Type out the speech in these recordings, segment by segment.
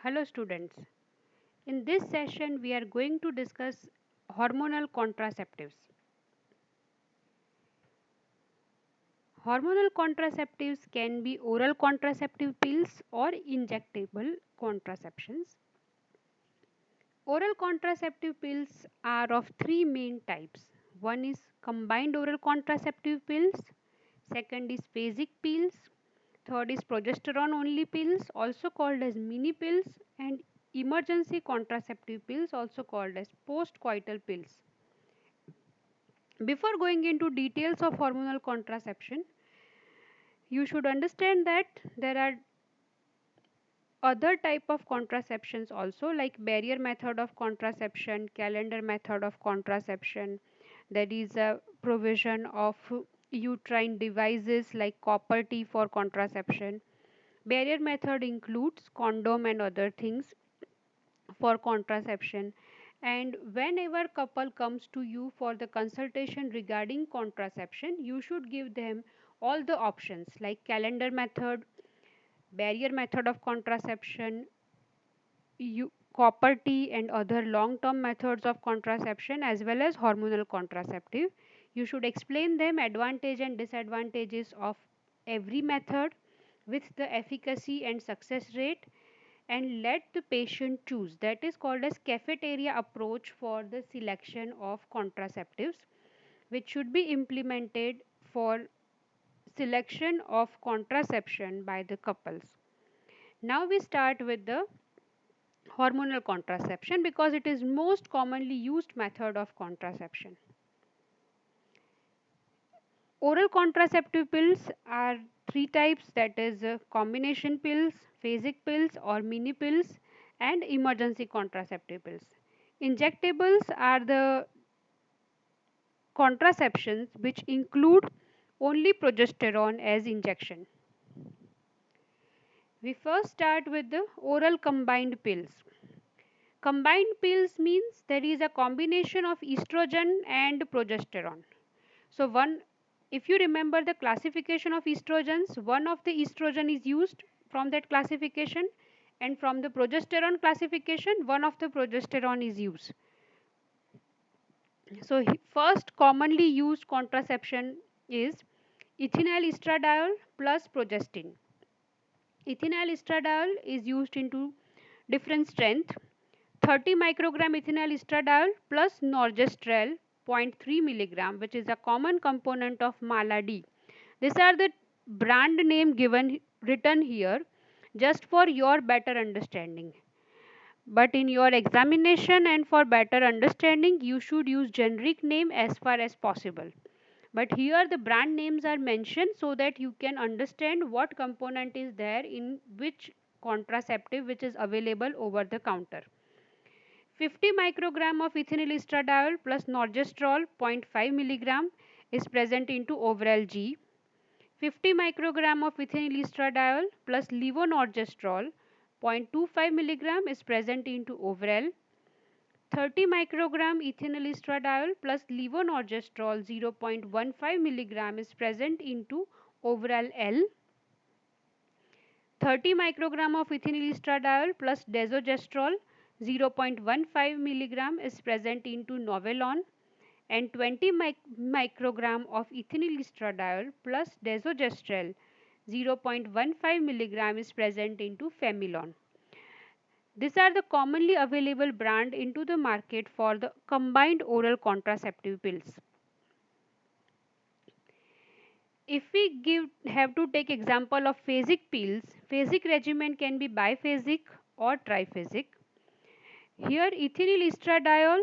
Hello students. In this session we are going to discuss hormonal contraceptives. Hormonal contraceptives can be oral contraceptive pills or injectable contraceptions. Oral contraceptive pills are of three main types. One is combined oral contraceptive pills, second is phasic pills, third is progesterone only pills also called as mini pills, and emergency contraceptive pills also called as post-coital pills. Before going into details of hormonal contraception, you should understand that there are other type of contraceptions also, like barrier method of contraception, calendar method of contraception. There is a provision of uterine devices like copper T for contraception. Barrier method includes condom and other things for contraception. And whenever couple comes to you for the consultation regarding contraception, you should give them all the options like calendar method, barrier method of contraception, copper T and other long term methods of contraception, as well as hormonal contraceptive. You should explain them advantage and disadvantages of every method with the efficacy and success rate, and let the patient choose. That is called as cafeteria approach for the selection of contraceptives, which should be implemented for selection of contraception by the couples. Now we start with the hormonal contraception because it is most commonly used method of contraception. Oral contraceptive pills are three types, that is combination pills, phasic pills or mini pills, and emergency contraceptive pills. Injectables are the contraceptions which include only progesterone as injection. We first start with the oral combined pills. Combined pills means there is a combination of estrogen and progesterone. So one, if you remember the classification of estrogens, one of the estrogen is used from that classification, and from the progesterone classification one of the progesterone is used. So first commonly used contraception is ethinyl estradiol plus progestin. Ethinyl estradiol is used into different strength: 30 microgram ethinyl estradiol plus norgestrel zero point 0.3 milligram, which is a common component of Mala D. These are the brand name given written here just for your better understanding. But in your examination and for better understanding, you should use generic name as far as possible. But here the brand names are mentioned so that you can understand what component is there in which contraceptive which is available over the counter. 50 microgram of ethinyl estradiol plus norgestrol 0.5 milligram is present into overall G. 50 microgram of ethinyl estradiol plus levonorgestrol 0.25 milligram is present into overall. 30 microgram ethinyl estradiol plus levonorgestrol 0.15 milligram is present into overall L. 30 microgram of ethinyl estradiol plus desogestrol 0.15 milligram is present into Novelon, and 20 microgram of ethinyl estradiol plus desogestrel 0.15 milligram is present into Femilon. These are the commonly available brand into the market for the combined oral contraceptive pills. If we have to take example of phasic pills, phasic regimen can be biphasic or triphasic. Here ethinyl estradiol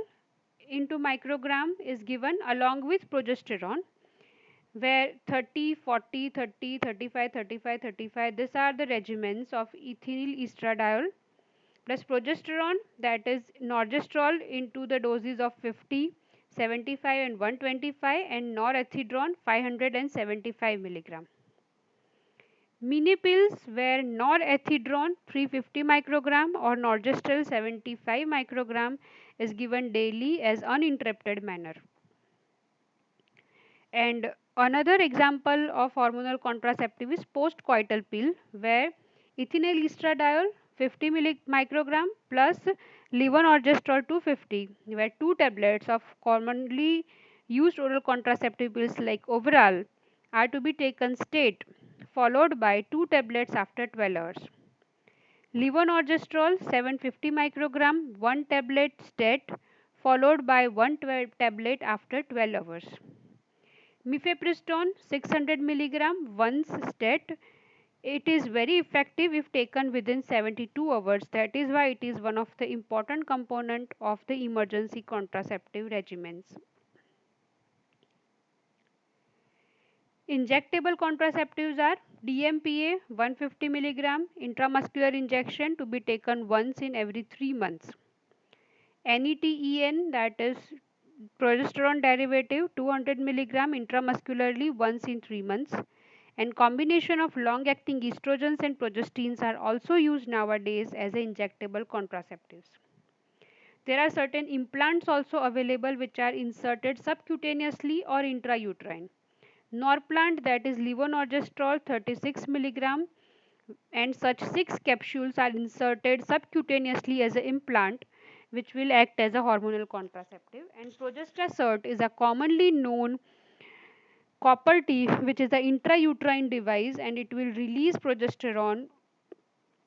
into microgram is given along with progesterone, where 30, 40, 30, 35, 35, 35, these are the regimens of ethinyl estradiol plus progesterone, that is norgestrol into the doses of 50, 75 and 125, and norethindrone 575 milligram. Mini pills where norethindrone 350 microgram or norgestrel 75 microgram is given daily as uninterrupted manner. And another example of hormonal contraceptive is post-coital pill, where ethinyl estradiol 50 microgram plus levonorgestrel 250, where two tablets of commonly used oral contraceptive pills like overall are to be taken straight, followed by two tablets after 12 hours. Levonorgestrel 750 microgram, one tablet stat, followed by one tablet after 12 hours. Mifepristone 600 milligram, once stat. It is very effective if taken within 72 hours. That is why it is one of the important component of the emergency contraceptive regimens. Injectable contraceptives are DMPA 150 milligram intramuscular injection to be taken once in every 3 months. NETEN, that is progesterone derivative 200 milligram intramuscularly once in 3 months, and combination of long acting estrogens and progestins are also used nowadays as injectable contraceptives. There are certain implants also available which are inserted subcutaneously or intrauterine. Norplant, that is levonorgestrel 36 milligram, and such 6 capsules are inserted subcutaneously as an implant which will act as a hormonal contraceptive. And progesterone is a commonly known copper T which is an intrauterine device, and it will release progesterone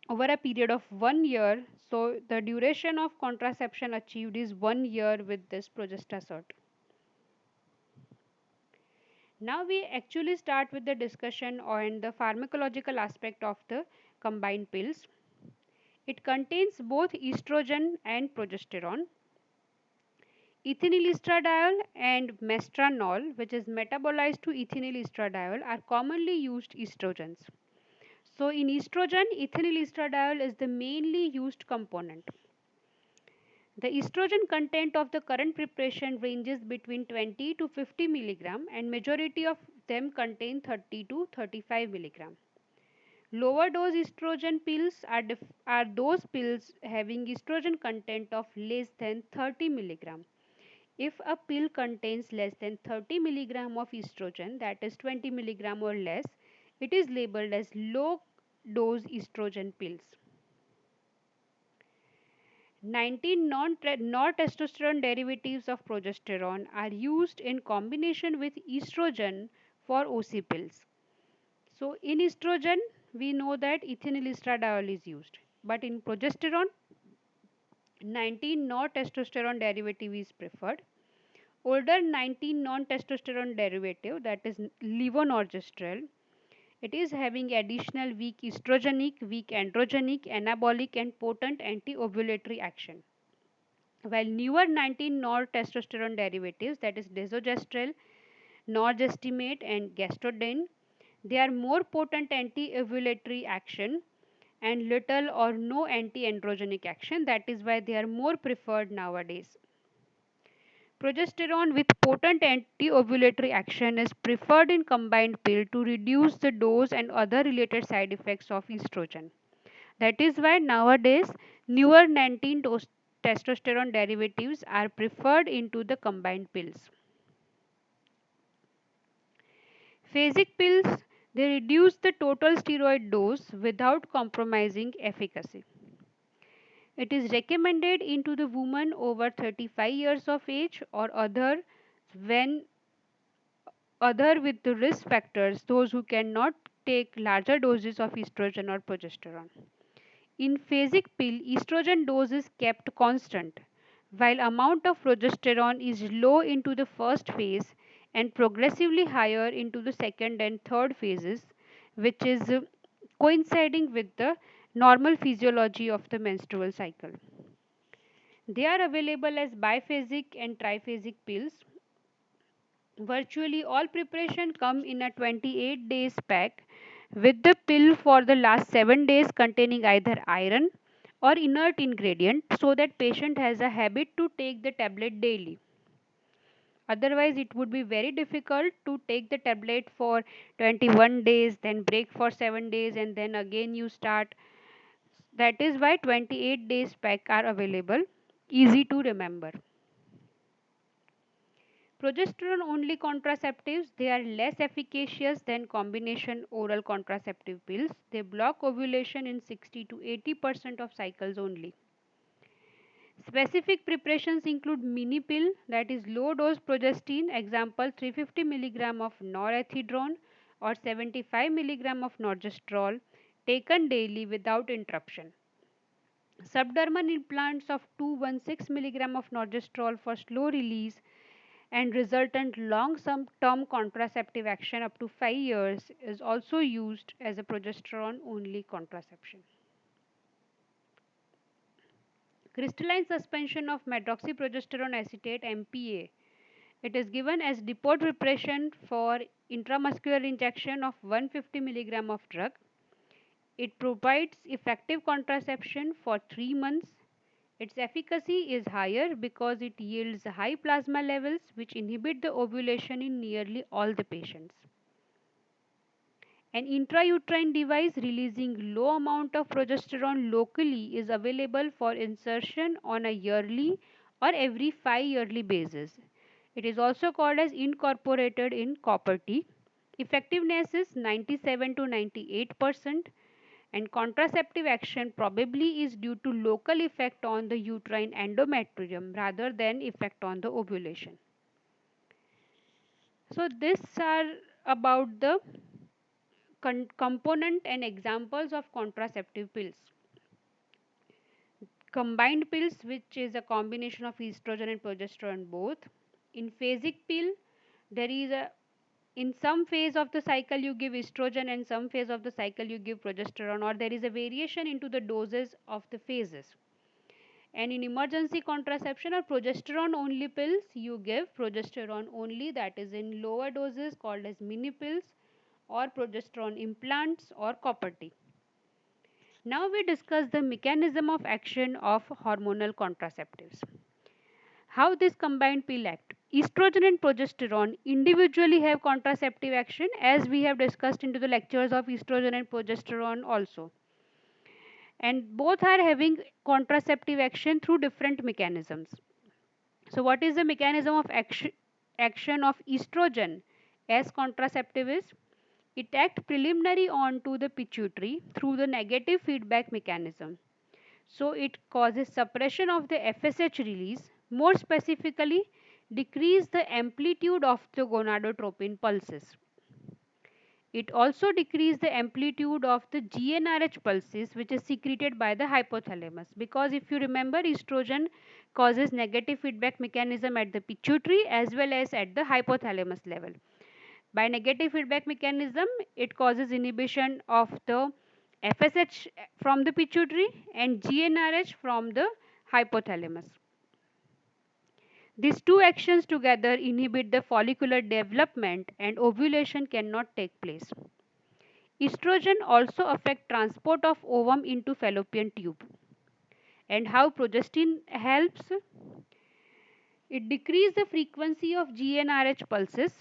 over a period of 1 year. So the duration of contraception achieved is 1 year with this progesterone. Now we actually start with the discussion on the pharmacological aspect of the combined pills. It contains both estrogen and progesterone. Ethinyl estradiol and mestranol, which is metabolized to ethinyl estradiol, are commonly used estrogens. So in estrogen, ethinyl estradiol is the mainly used component. The estrogen content of the current preparation ranges between 20 to 50 milligram, and majority of them contain 30 to 35 milligram. Lower dose estrogen pills are those pills having estrogen content of less than 30 milligram. If a pill contains less than 30 milligram of estrogen, that is 20 milligram or less, it is labeled as low dose estrogen pills. 19 non-testosterone derivatives of progesterone are used in combination with estrogen for OC pills. So in estrogen, we know that ethinyl estradiol is used, but in progesterone, 19 non-testosterone derivative is preferred. Older 19 non-testosterone derivative, that is levonorgestrel, it is having additional weak estrogenic, weak androgenic, anabolic and potent anti-ovulatory action. While newer 19 non-testosterone derivatives, that is desogestrel, norgestimate and gastrodene, they are more potent anti-ovulatory action and little or no anti-androgenic action. That is why they are more preferred nowadays. Progesterone with potent anti-ovulatory action is preferred in combined pill to reduce the dose and other related side effects of estrogen. That is why nowadays newer 19 testosterone derivatives are preferred into the combined pills. Phasic pills, they reduce the total steroid dose without compromising efficacy. It is recommended into the woman over 35 years of age or when other with the risk factors, those who cannot take larger doses of estrogen or progesterone. In phasic pill, estrogen dose is kept constant, while amount of progesterone is low into the first phase and progressively higher into the second and third phases, which is coinciding with the normal physiology of the menstrual cycle. They are available as biphasic and triphasic pills. Virtually all preparation come in a 28 days pack with the pill for the last 7 days containing either iron or inert ingredient, so that patient has a habit to take the tablet daily. Otherwise it would be very difficult to take the tablet for 21 days, then break for 7 days and then again you start. That is why 28 days pack are available, easy to remember. Progesterone only contraceptives, they are less efficacious than combination oral contraceptive pills. They block ovulation in 60 to 80% of cycles only. Specific preparations include mini pill, that is low dose progestin, example 350 mg of norethindrone or 75 mg of norgestrol, taken daily without interruption. Subdermal implants of 216 mg of norgestrol for slow release and resultant long term contraceptive action up to 5 years is also used as a progesterone only contraception. Crystalline suspension of medroxyprogesterone acetate MPA. It is given as depot preparation for intramuscular injection of 150 mg of drug. It provides effective contraception for 3 months. Its efficacy is higher because it yields high plasma levels which inhibit the ovulation in nearly all the patients. An intrauterine device releasing low amount of progesterone locally is available for insertion on a yearly or every 5 yearly basis. It is also called as incorporated in copper T. Effectiveness is 97 to 98%, and contraceptive action probably is due to local effect on the uterine endometrium rather than effect on the ovulation. So these are about the component and examples of contraceptive pills. Combined pills, which is a combination of estrogen and progesterone both. In phasic pill, there is a in some phase of the cycle you give estrogen and some phase of the cycle you give progesterone, or there is a variation into the doses of the phases. And in emergency contraception or progesterone only pills, you give progesterone only, that is in lower doses called as mini pills, or progesterone implants or copper T. Now we discuss the mechanism of action of hormonal contraceptives. How this combined pill act? Estrogen and progesterone individually have contraceptive action, as we have discussed into the lectures of estrogen and progesterone also. And both are having contraceptive action through different mechanisms. So what is the mechanism of action of estrogen as contraceptive is? It acts preliminary onto the pituitary through the negative feedback mechanism. So it causes suppression of the FSH release, more specifically decrease the amplitude of the gonadotropin pulses. It also decreases the amplitude of the GnRH pulses, which is secreted by the hypothalamus, because if you remember, estrogen causes negative feedback mechanism at the pituitary as well as at the hypothalamus level. By negative feedback mechanism, it causes inhibition of the FSH from the pituitary and GnRH from the hypothalamus. These two actions together inhibit the follicular development and ovulation cannot take place. Estrogen also affects transport of ovum into fallopian tube. And how progestin helps? It decreases the frequency of GnRH pulses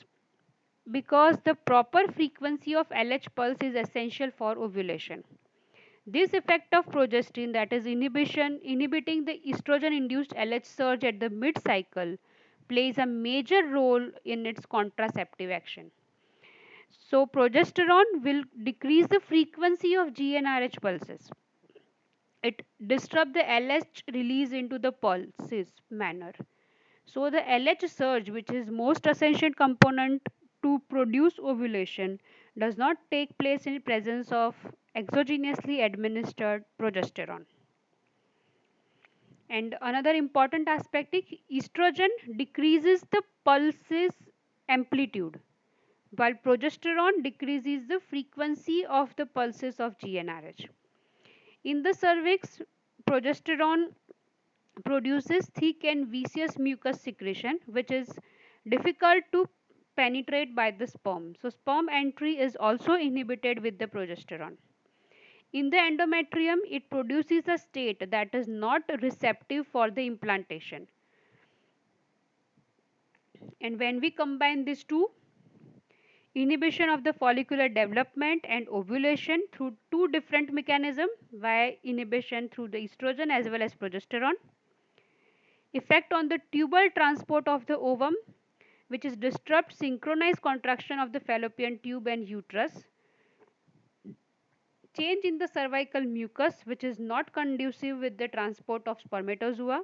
because the proper frequency of LH pulse is essential for ovulation. This effect of progestin, that is inhibiting the estrogen induced LH surge at the mid cycle, plays a major role in its contraceptive action. So progesterone will decrease the frequency of GnRH pulses. It disrupts the LH release into the pulses manner. So the LH surge, which is most essential component to produce ovulation, does not take place in presence of exogenously administered progesterone. And another important aspect is estrogen decreases the pulses amplitude, while progesterone decreases the frequency of the pulses of GnRH. In the cervix, progesterone produces thick and viscous mucus secretion, which is difficult to penetrate by the sperm. So sperm entry is also inhibited with the progesterone. In the endometrium, it produces a state that is not receptive for the implantation. And when we combine these two, inhibition of the follicular development and ovulation through two different mechanisms, via inhibition through the estrogen as well as progesterone, effect on the tubal transport of the ovum, which is disrupt synchronized contraction of the fallopian tube and uterus, change in the cervical mucus, which is not conducive with the transport of spermatozoa.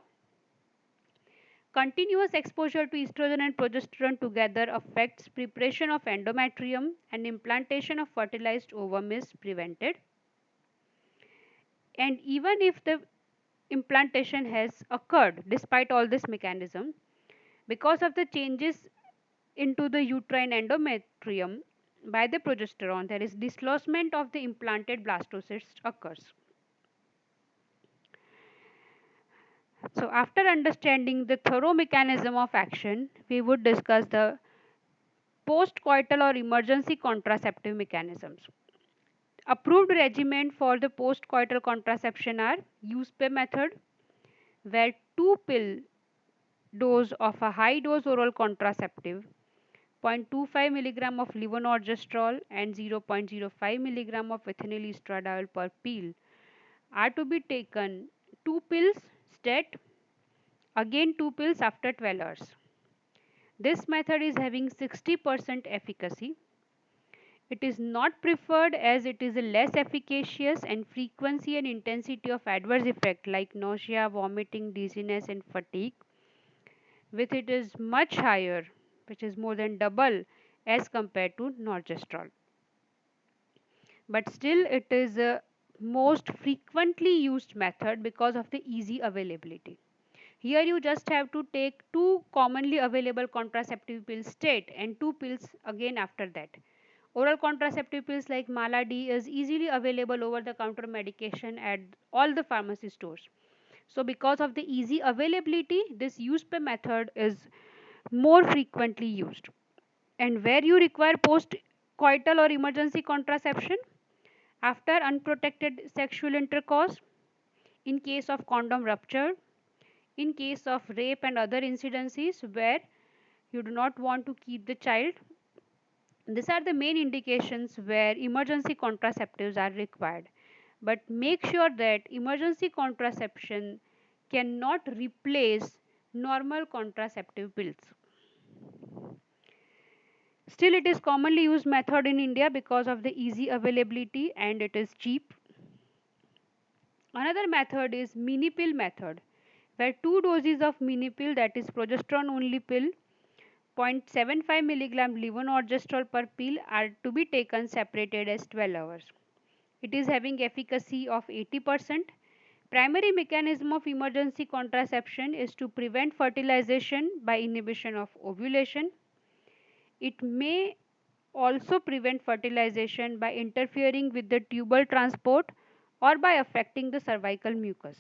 Continuous exposure to estrogen and progesterone together affects preparation of endometrium, and implantation of fertilized ovum is prevented. And even if the implantation has occurred despite all this mechanism, because of the changes into the uterine endometrium by the progesterone, there is dislodgement of the implanted blastocyst occurs. So after understanding the thorough mechanism of action, we would discuss the post-coital or emergency contraceptive mechanisms. Approved regimen for the post-coital contraception are use-pay method, where 2 pill dose of a high dose oral contraceptive, 0.25 mg of levonorgestrel and 0.05 mg of ethinyl estradiol per pill are to be taken 2 pills stet, again 2 pills after 12 hours. This method is having 60% efficacy. It is not preferred as it is less efficacious, and frequency and intensity of adverse effect like nausea, vomiting, dizziness and fatigue with it is much higher, which is more than double as compared to norgestrol. But still it is a most frequently used method because of the easy availability. Here you just have to take two commonly available contraceptive pills state and two pills again after that. Oral contraceptive pills like Mala D is easily available over the counter medication at all the pharmacy stores. So because of the easy availability, this use per method is more frequently used. And where you require post coital or emergency contraception, after unprotected sexual intercourse, in case of condom rupture, in case of rape and other incidences where you do not want to keep the child, these are the main indications where emergency contraceptives are required. But make sure that emergency contraception cannot replace normal contraceptive pills. Still, it is commonly used method in India because of the easy availability and it is cheap. Another method is mini pill method, where two doses of mini pill, that is progesterone only pill, 0.75 milligram levonorgestrel per pill are to be taken separated as 12 hours. It is having efficacy of 80%. Primary mechanism of emergency contraception is to prevent fertilization by inhibition of ovulation. It may also prevent fertilization by interfering with the tubal transport or by affecting the cervical mucus.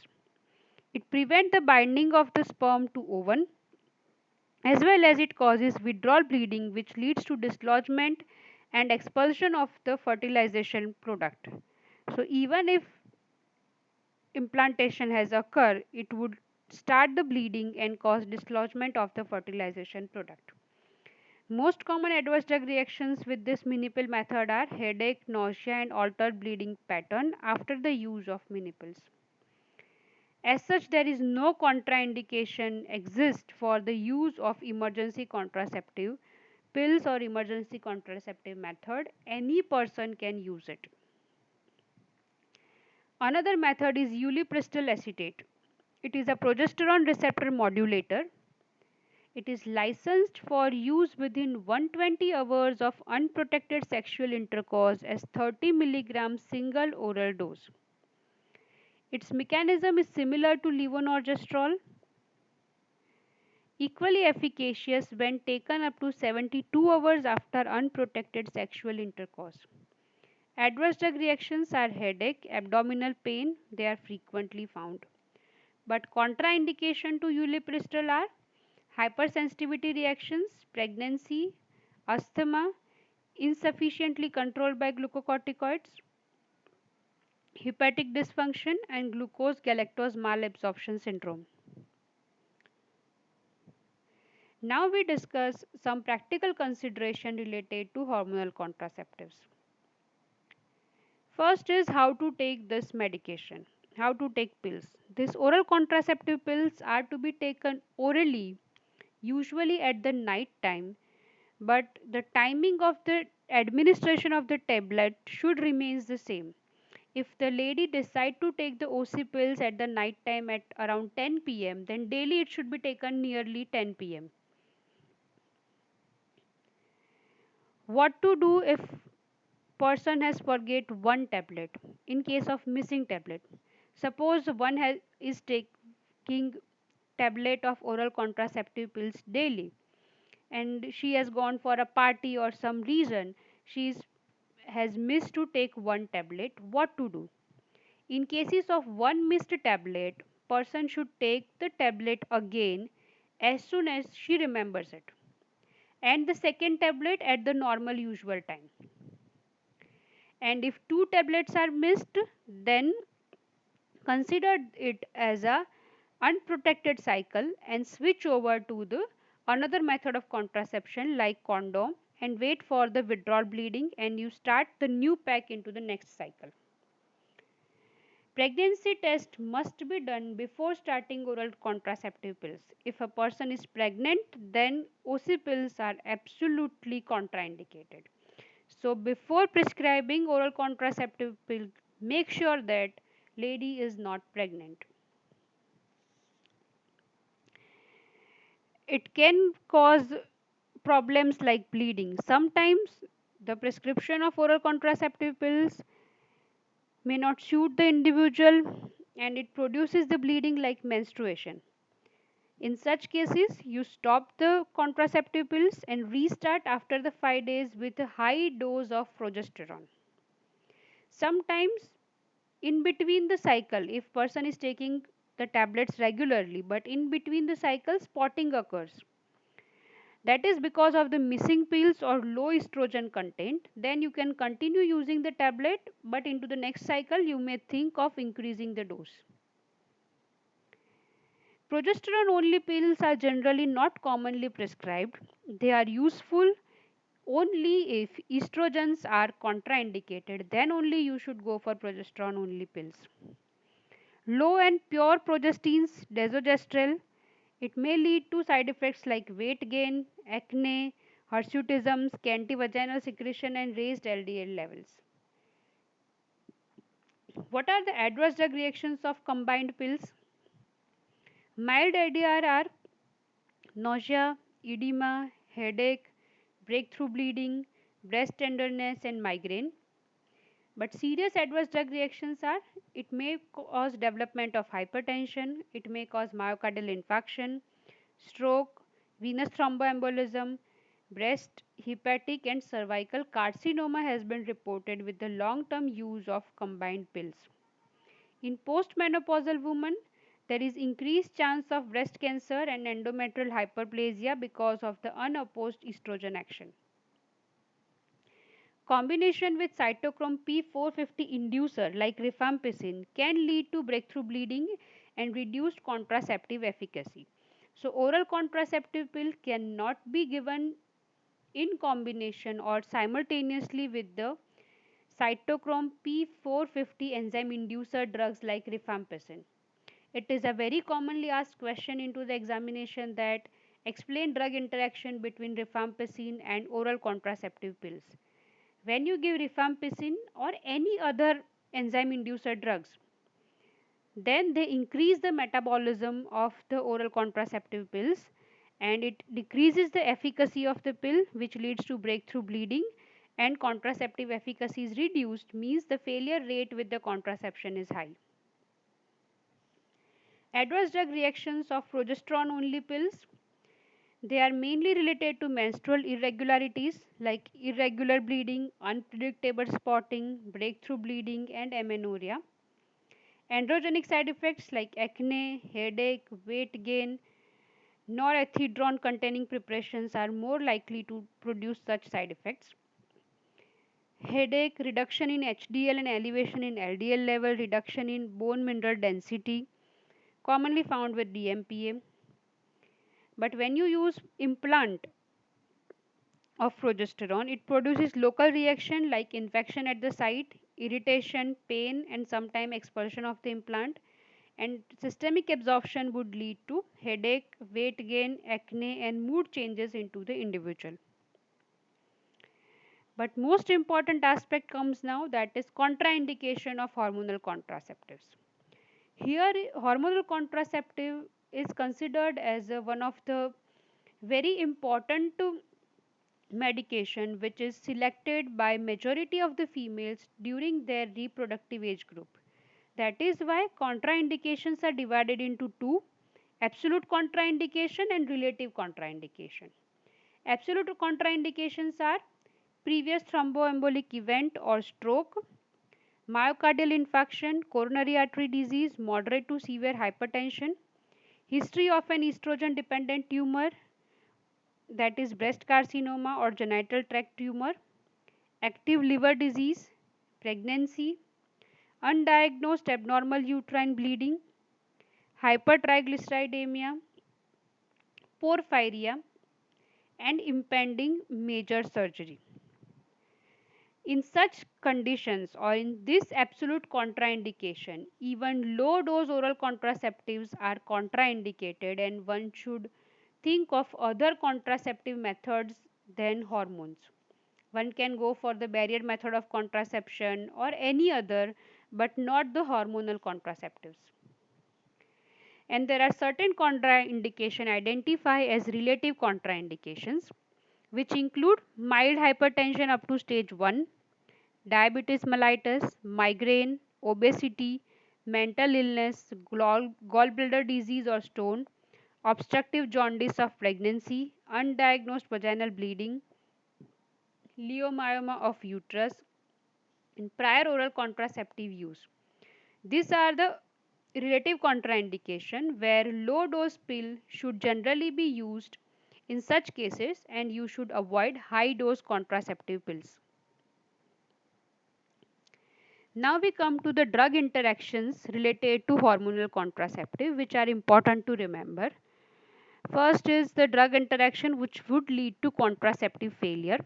It prevents the binding of the sperm to ovum, as well as it causes withdrawal bleeding which leads to dislodgement and expulsion of the fertilization product. So even if implantation has occurred, it would start the bleeding and cause dislodgement of the fertilization product. Most common adverse drug reactions with this mini-pill method are headache, nausea and altered bleeding pattern after the use of mini-pills. As such, there is no contraindication exist for the use of emergency contraceptive pills or emergency contraceptive method. Any person can use it. Another method is ulipristal acetate. It is a progesterone receptor modulator. It is licensed for use within 120 hours of unprotected sexual intercourse as 30 mg single oral dose. Its mechanism is similar to levonorgestrel, equally efficacious when taken up to 72 hours after unprotected sexual intercourse. Adverse drug reactions are headache, abdominal pain, they are frequently found. But contraindication to ulipristal are hypersensitivity reactions, pregnancy, asthma, insufficiently controlled by glucocorticoids, hepatic dysfunction, and glucose galactose malabsorption syndrome. Now we discuss some practical consideration related to hormonal contraceptives. First is how to take this medication, how to take pills. These oral contraceptive pills are to be taken orally usually at the night time, but the timing of the administration of the tablet should remain the same. If the lady decide to take the OC pills at the night time at around 10 p.m., then daily it should be taken nearly 10 p.m. What to do if person has forget one tablet in case of missing tablet? Suppose is taking tablet of oral contraceptive pills daily, and she has gone for a party or some reason she has missed to take one tablet. What to do? In cases of one missed tablet, person should take the tablet again as soon as she remembers it, and the second tablet at the normal usual time. And if two tablets are missed, then consider it as a unprotected cycle and switch over to the another method of contraception like condom, and wait for the withdrawal bleeding, and you start the new pack into the next cycle. Pregnancy test must be done before starting oral contraceptive pills. If a person is pregnant, then OC pills are absolutely contraindicated. So before prescribing oral contraceptive pill, make sure that lady is not pregnant. It can cause problems like bleeding. Sometimes the prescription of oral contraceptive pills may not suit the individual, and it produces the bleeding like menstruation. In such cases, you stop the contraceptive pills and restart after the 5 days with a high dose of progesterone. Sometimes in between the cycle, if person is taking the tablets regularly, but in between the cycle spotting occurs, that is because of the missing pills or low estrogen content, then you can continue using the tablet, but into the next cycle you may think of increasing the dose. Progesterone only pills are generally not commonly prescribed. They are useful only if estrogens are contraindicated, then only you should go for progesterone only pills. Low and pure progestins, desogestrel, it may lead to side effects like weight gain, acne, hirsutism, scanty vaginal secretion, and raised LDL levels. What are the adverse drug reactions of combined pills? Mild ADR are nausea, edema, headache, breakthrough bleeding, breast tenderness, and migraine. But serious adverse drug reactions are, it may cause development of hypertension, it may cause myocardial infarction, stroke, venous thromboembolism, breast, hepatic, and cervical carcinoma has been reported with the long term use of combined pills. In postmenopausal women, there is increased chance of breast cancer and endometrial hyperplasia because of the unopposed estrogen action. Combination with cytochrome P450 inducer like rifampicin can lead to breakthrough bleeding and reduced contraceptive efficacy. So oral contraceptive pill cannot be given in combination or simultaneously with the cytochrome P450 enzyme inducer drugs like rifampicin. It is a very commonly asked question into the examination that explain drug interaction between rifampicin and oral contraceptive pills. When you give rifampicin or any other enzyme inducer drugs, then they increase the metabolism of the oral contraceptive pills, and it decreases the efficacy of the pill, which leads to breakthrough bleeding, and contraceptive efficacy is reduced, means the failure rate with the contraception is high. Adverse drug reactions of progesterone only pills, they are mainly related to menstrual irregularities like irregular bleeding, unpredictable spotting, breakthrough bleeding, and amenorrhea. Androgenic side effects like acne, headache, weight gain, norethindrone containing preparations are more likely to produce such side effects. Headache, reduction in HDL and elevation in LDL level, reduction in bone mineral density, commonly found with DMPA. But when you use implant of progesterone, it produces local reaction like infection at the site, irritation, pain, and sometimes expulsion of the implant. and systemic absorption would lead to headache, weight gain, acne, and mood changes into the individual. But most important aspect comes now, that is contraindication of hormonal contraceptives. Here, hormonal contraceptive is considered as one of the very important medication which is selected by majority of the females during their reproductive age group. That is why contraindications are divided into two: absolute contraindication and relative contraindication. Absolute contraindications are previous thromboembolic event or stroke, myocardial infarction, coronary artery disease, moderate to severe hypertension, history of an estrogen dependent tumor, that is breast carcinoma or genital tract tumor, active liver disease, pregnancy, undiagnosed abnormal uterine bleeding, hypertriglyceridemia, porphyria, and impending major surgery. In such conditions or in this absolute contraindication, even low dose oral contraceptives are contraindicated, and one should think of other contraceptive methods than hormones. One can go for the barrier method of contraception or any other, but not the hormonal contraceptives. And there are certain contraindications identified as relative contraindications, which include mild hypertension up to stage 1, diabetes mellitus, migraine, obesity, mental illness, gallbladder disease or stone, obstructive jaundice of pregnancy, undiagnosed vaginal bleeding, leiomyoma of uterus, and prior oral contraceptive use. These are the relative contraindication where low dose pill should generally be used in such cases, and you should avoid high dose contraceptive pills. Now we come to the drug interactions related to hormonal contraceptive, which are important to remember. First is the drug interaction which would lead to contraceptive failure.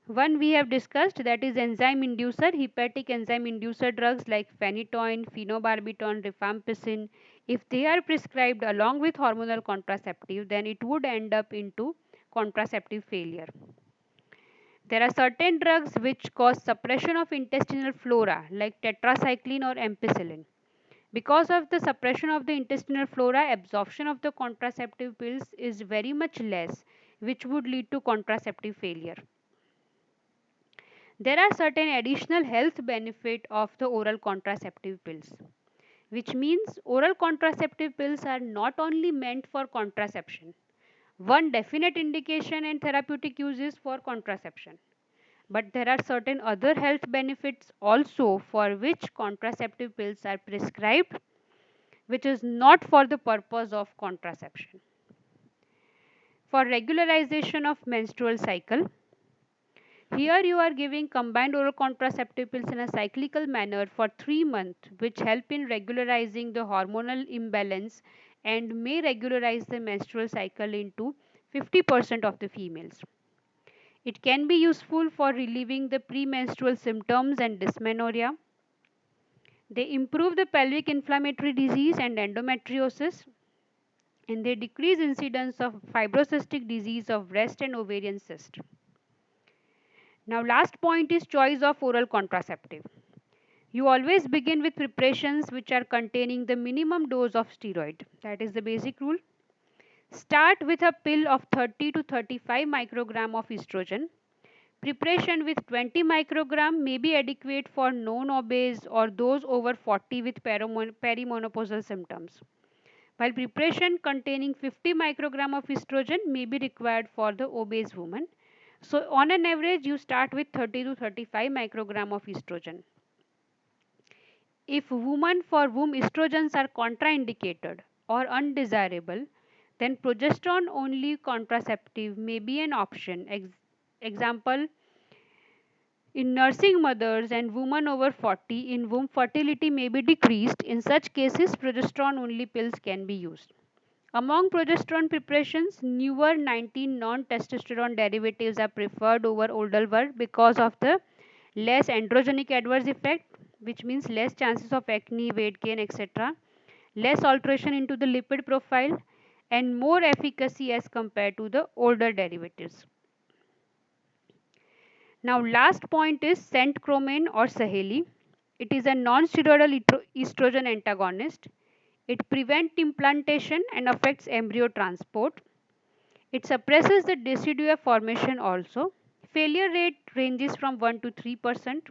One we have discussed, that is enzyme inducer, hepatic enzyme inducer drugs like phenytoin, phenobarbital, rifampicin. If they are prescribed along with hormonal contraceptive, then it would end up into contraceptive failure. There are certain drugs which cause suppression of intestinal flora like tetracycline or ampicillin. Because of the suppression of the intestinal flora, absorption of the contraceptive pills is very much less, which would lead to contraceptive failure. There are certain additional health benefit of the oral contraceptive pills, which means oral contraceptive pills are not only meant for contraception. One definite indication and therapeutic use is for contraception. But there are certain other health benefits also for which contraceptive pills are prescribed, which is not for the purpose of contraception. For regularization of menstrual cycle, here you are giving combined oral contraceptive pills in a cyclical manner for 3 months, which help in regularizing the hormonal imbalance and may regularize the menstrual cycle into 50% of the females. It can be useful for relieving the premenstrual symptoms and dysmenorrhea. They improve the pelvic inflammatory disease and endometriosis, and they decrease incidence of fibrocystic disease of breast and ovarian cyst. Now last point is choice of oral contraceptive. You always begin with preparations which are containing the minimum dose of steroid. That is the basic rule. Start with a pill of 30 to 35 microgram of estrogen. Preparation with 20 microgram may be adequate for non-obese or those over 40 with perimenopausal symptoms, while preparation containing 50 microgram of estrogen may be required for the obese woman. So on an average, you start with 30 to 35 microgram of estrogen. If women for whom estrogens are contraindicated or undesirable, then progesterone only contraceptive may be an option. Example, in nursing mothers and women over 40 in whom fertility may be decreased, in such cases progesterone only pills can be used. Among progesterone preparations, newer 19 non-testosterone derivatives are preferred over older ones because of the less androgenic adverse effect. which means less chances of acne, weight gain, etc., less alteration into the lipid profile, and more efficacy as compared to the older derivatives. Now, last point is Centchroman or Saheli. It is a non-steroidal estrogen antagonist. It prevents implantation and affects embryo transport. It suppresses the decidua formation also. Failure rate ranges from 1 to 3%.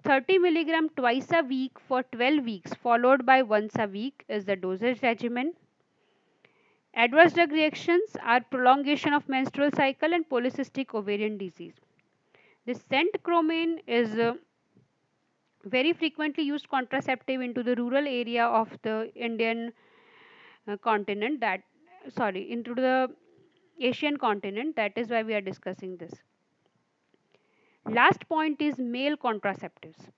30 milligram twice a week for 12 weeks followed by once a week is the dosage regimen. Adverse drug reactions are prolongation of menstrual cycle and polycystic ovarian disease. This Centchroman is very frequently used contraceptive into the rural area of the Indian continent, that sorry, into the Asian continent. That is why we are discussing this. Last point is male contraceptives.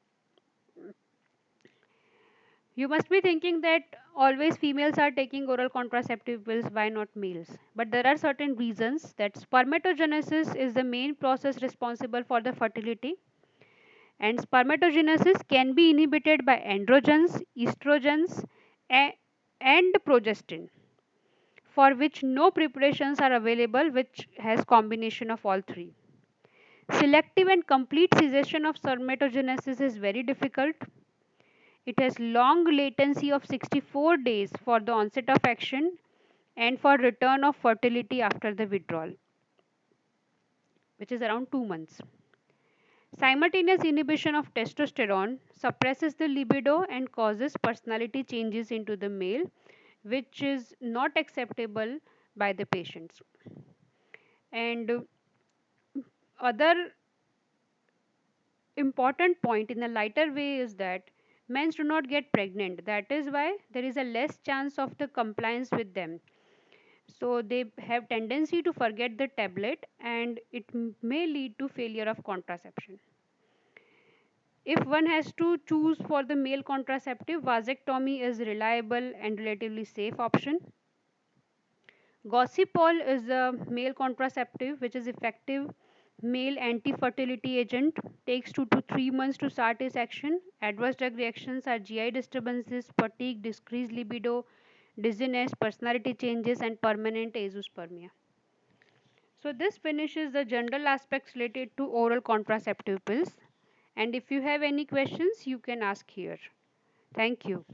You must be thinking that always females are taking oral contraceptive pills, why not males? But there are certain reasons that spermatogenesis is the main process responsible for the fertility, and spermatogenesis can be inhibited by androgens, estrogens, and progestin, for which no preparations are available which has combination of all three. Selective and complete cessation of spermatogenesis is very difficult. It has long latency of 64 days for the onset of action and for return of fertility after the withdrawal, which is around 2 months. Simultaneous inhibition of testosterone suppresses the libido and causes personality changes into the male, which is not acceptable by the patients. And other important point in a lighter way is that men do not get pregnant. That is why there is a less chance of the compliance with them. So they have tendency to forget the tablet, and it may lead to failure of contraception. If one has to choose for the male contraceptive, vasectomy is reliable and relatively safe option. Gossipol is a male contraceptive which is effective male anti-fertility agent. Takes 2 to 3 months to start its action. Adverse drug reactions are GI disturbances, fatigue, decreased libido, dizziness, personality changes, and permanent azoospermia. So this finishes the general aspects related to oral contraceptive pills. And if you have any questions, you can ask here. Thank you.